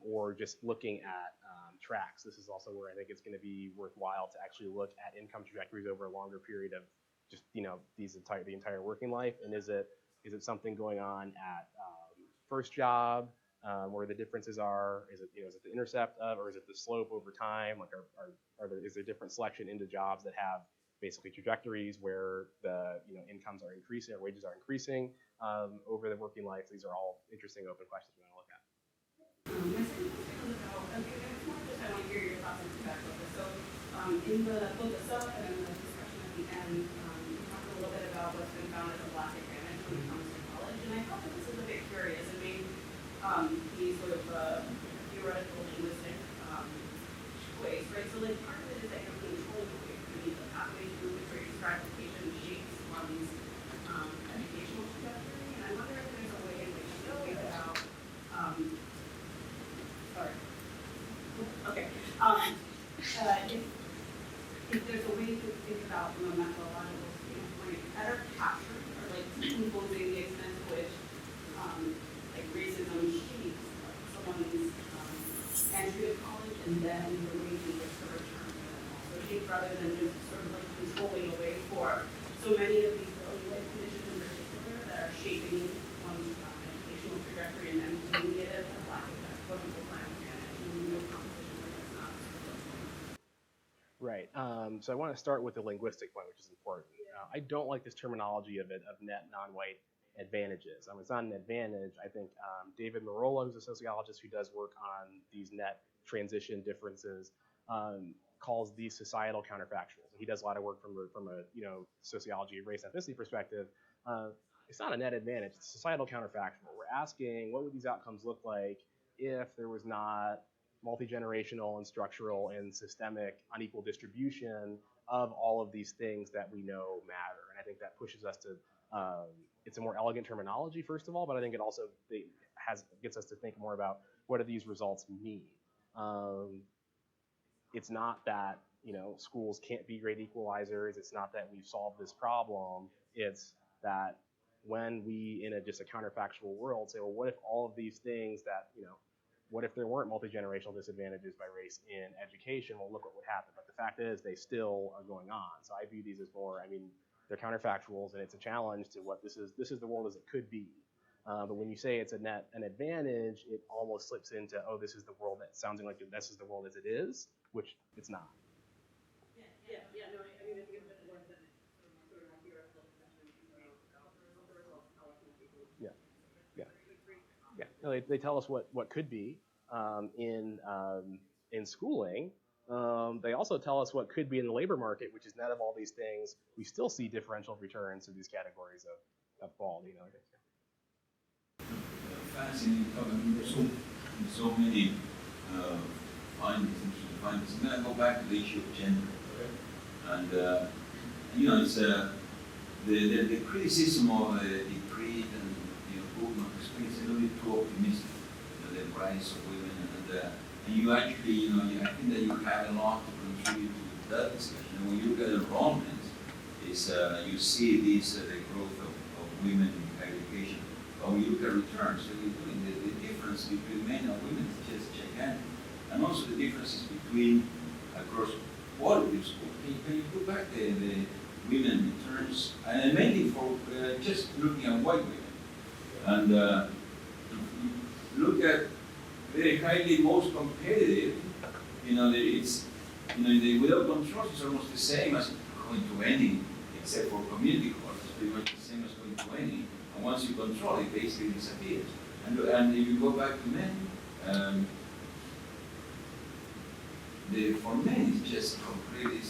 or just looking at tracks. This is also where I think it's going to be worthwhile to actually look at income trajectories over a longer period of just, the entire working life. And is it something going on at first job, where the differences are? Is it the intercept of, or is it the slope over time? Like, is there different selection into jobs that have basically trajectories where the incomes are increasing or wages are increasing over the working life? These are all interesting open questions we want to look at. My second question was about, it's more just I want to hear your thoughts and feedback on this. So in both the sub and in the discussion at the end, you talked a little bit about what's been found as a black advantage when it comes to college, and I thought that this was a bit curious. It made the sort of theoretical linguistic choice, right? So like part of it is that you're controlling the way the pathway through which your stratification shapes one's educational trajectory, and I wonder if there's a way in which you think about if there's a way to think about from a methodological standpoint, better capture or like influencing the extent to which like racism shapes someone's entry of college, and then the way in which the return to them also shapes, rather than just sort of like controlling a way for so many of these early life conditions in particular that are shaping one's educational trajectory and then doing it as a lack of that quote-unquote black advantage and no competition where that's not Right. So I want to start with the linguistic point, which is important. I don't like this terminology of net non-white advantages. It's not an advantage. I think David Merola, who's a sociologist who does work on these net transition differences, calls these societal counterfactuals. He does a lot of work from a sociology, race, ethnicity perspective. it's not a net advantage, it's societal counterfactual. We're asking what would these outcomes look like if there was not multi-generational and structural and systemic unequal distribution of all of these things that we know matter. And I think that pushes us to, it's a more elegant terminology, first of all, but I think it also gets us to think more about what do these results mean. It's not that, schools can't be great equalizers. It's not that we've solved this problem. It's that when we, in just a counterfactual world, say, well, what if all of these things that, what if there weren't multi-generational disadvantages by race in education? Well, look what would happen. But the fact is, they still are going on. So I view these as more, they're counterfactuals, and it's a challenge to what this is the world as it could be. But when you say it's an advantage, it almost slips into, oh, this is the world that sounding like this is the world as it is, which it's not. No, I think it's a bit more than sort of theoretical discussion about the results, how it can be. Yeah. No, they tell us what could be in schooling. They also tell us what could be in the labor market, which is net of all these things. We still see differential returns to these categories of quality. Fascinating topic. There's so many findings, interesting findings. I'm going to go back to the issue of gender. And, it's the criticism of decreed and movement experience a little bit too optimistic, the rise of women. And you actually, I think that you have a lot to contribute to that discussion. When you look at enrollment, you see the growth of women in education. But when you look at returns, the difference between men and women is just gigantic. And also the differences between across quality of school. Can you go back the women returns, and mainly for just looking at white women, and look at very highly most competitive. Without controls, it's almost the same as going to any, except for community colleges. Pretty much the same as going to any. And once you control it, basically disappears. And if you go back to men. For men, it's just completely,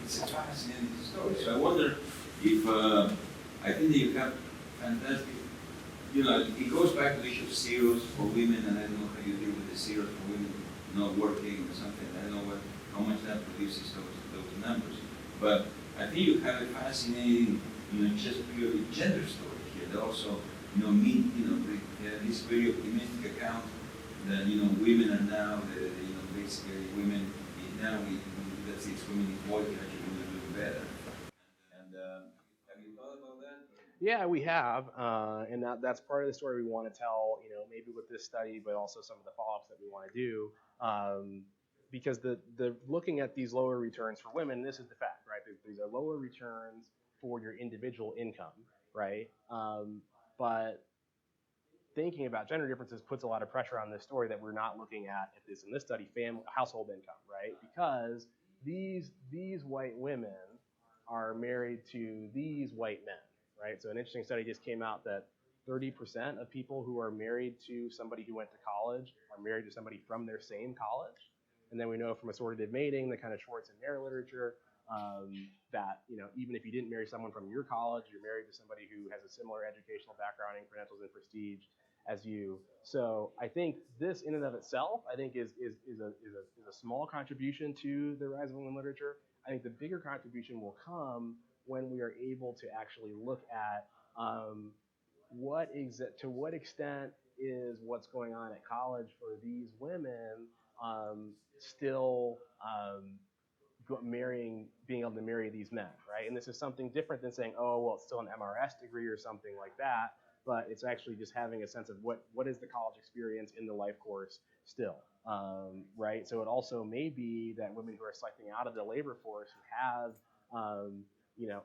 it's a fascinating story. So I wonder if, I think that you have fantastic, it goes back to the issue of zeros for women, and I don't know how you deal with the zeros for women not working or something. I don't know how much that produces those numbers. But I think you have a fascinating, just purely gender story here that also, this very optimistic account that, women are now, basically women, now let's say it's women equality, actually women are doing better. And have you thought about that? Yeah, we have, and that's part of the story we want to tell, maybe with this study, but also some of the follow-ups that we want to do, because the looking at these lower returns for women, this is the fact, right? These are lower returns for your individual income, right? But thinking about gender differences puts a lot of pressure on this story that we're not looking at this in this study, household income, right? Because these white women are married to these white men, right? So an interesting study just came out that 30% of people who are married to somebody who went to college are married to somebody from their same college. And then we know from assortative mating, the kind of Schwartz and Nair literature, that even if you didn't marry someone from your college, you're married to somebody who has a similar educational background and credentials and prestige as you. So I think this in and of itself, I think is a small contribution to the rise of women literature. I think the bigger contribution will come when we are able to actually look at to what extent is what's going on at college for these women still being able to marry these men, right? And this is something different than saying, oh, well, it's still an MRS degree or something like that, but it's actually just having a sense of what is the college experience in the life course still, right? So it also may be that women who are selecting out of the labor force who have,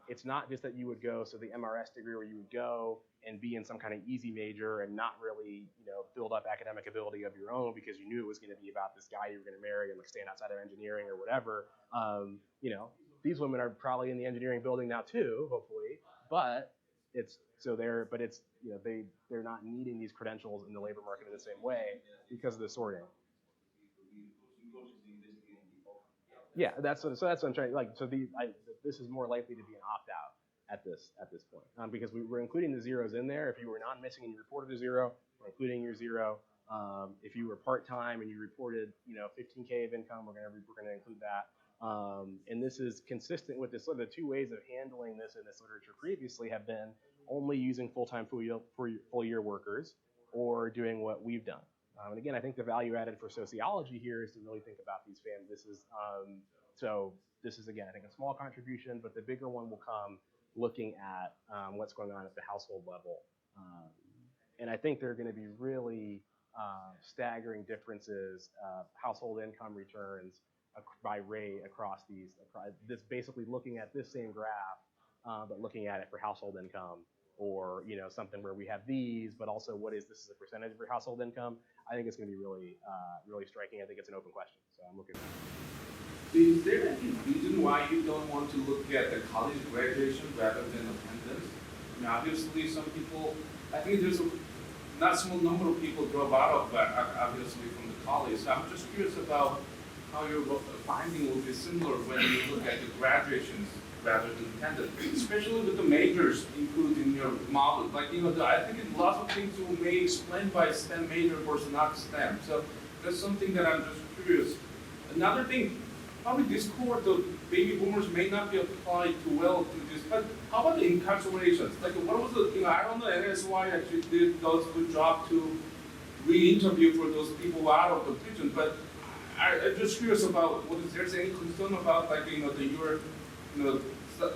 it's not just that you would go, so the MRS degree where you would go and be in some kind of easy major and not really, build up academic ability of your own because you knew it was going to be about this guy you were going to marry and like stand outside of engineering or whatever. These women are probably in the engineering building now too, hopefully, but they're not needing these credentials in the labor market in the same way because of the sorting. Yeah, that's what I'm trying. This is more likely to be an opt-out this point, because we're including the zeros in there. If you were not missing and you reported a zero, we're including your zero. If you were part-time and you reported, 15K of income, we're gonna include that. And this is consistent with this. So the two ways of handling this in this literature previously have been only using full-time full year workers, or doing what we've done. And again, I think the value added for sociology here is to really think about these families. This is again, I think, a small contribution, but the bigger one will come looking at what's going on at the household level. And I think there are going to be really staggering differences of household income returns by rate across this, basically looking at this same graph, but looking at it for household income, or something where we have these, but also what is this as a percentage of your household income. I think it's going to be really, really striking. I think it's an open question, so I'm looking at that. Is there any reason why you don't want to look at the college graduation rather than attendance? I mean, obviously, some people, I think there's a not small number of people drop out of that, obviously, from the college. So I'm just curious about how your finding will be similar when you look at the graduations rather than attendance, especially with the majors included in your model. Like, I think lots of things you may explain by STEM major versus not STEM. So that's something that I'm just curious. Another thing, probably this cohort, the baby boomers may not be applied too well to this, but how about the incarcerations? Like, what was the, I don't know, NSY actually does a good job to re-interview for those people out of the prison, but I'm just curious about if there's any concern about, like, you're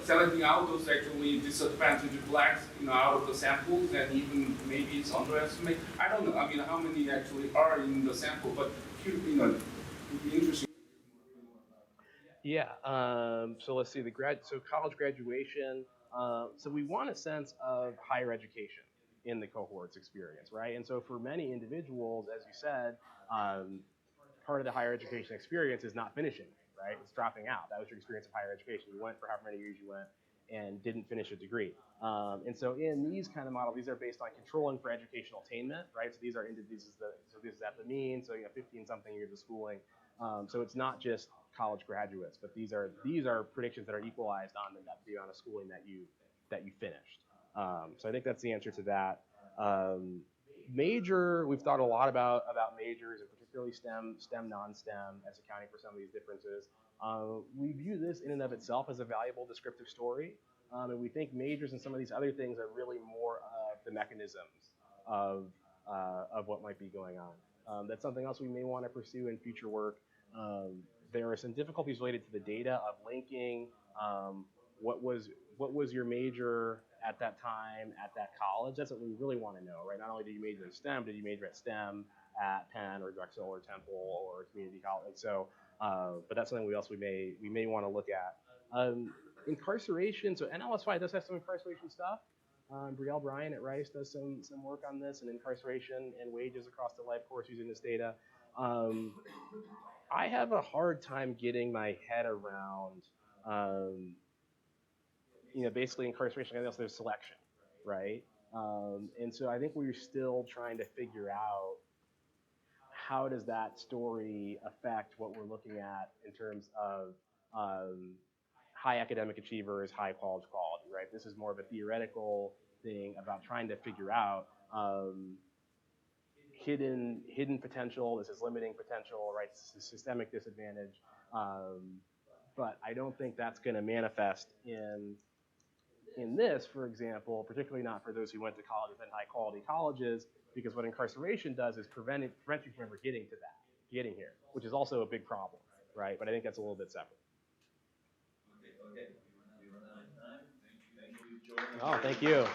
selecting out those actually disadvantaged blacks, out of the samples, and even maybe it's underestimated. I don't know. I mean, how many actually are in the sample? But it'd be interesting. Yeah. So let's see. So college graduation. So we want a sense of higher education in the cohort's experience, right? And so for many individuals, as you said, part of the higher education experience is not finishing, right? It's dropping out. That was your experience of higher education. You went for however many years you went and didn't finish a degree. And so in these kind of models, these are based on controlling for educational attainment, right? So these are this is at the mean. So 15-something years of schooling. So it's not just college graduates, but these are predictions that are equalized on the amount of schooling that you finished. So I think that's the answer to that. Major, we've thought a lot about majors, and particularly STEM, non-STEM, as accounting for some of these differences. We view this in and of itself as a valuable descriptive story, and we think majors and some of these other things are really more of the mechanisms of what might be going on. That's something else we may want to pursue in future work. There are some difficulties related to the data of linking what was your major at that time at that college. That's what we really want to know, right? Not only did you major in STEM, did you major at STEM at Penn or Drexel or Temple or community college? So, but that's something we may want to look at. Incarceration. So NLSY does have some incarceration stuff. Brielle Bryan at Rice does some work on this and incarceration and wages across the life course using this data. I have a hard time getting my head around, basically incarceration. And also there's selection, right? And so I think we're still trying to figure out how does that story affect what we're looking at in terms of high academic achievers, high college quality, right? This is more of a theoretical thing about trying to figure out hidden potential. This is limiting potential, right? This is systemic disadvantage. But I don't think that's going to manifest in this, for example, particularly not for those who went to colleges and high quality colleges, because what incarceration does is prevent you from ever getting here, which is also a big problem, right? But I think that's a little bit separate. Okay. We run out of time. Thank you, Jordan. Oh, thank you.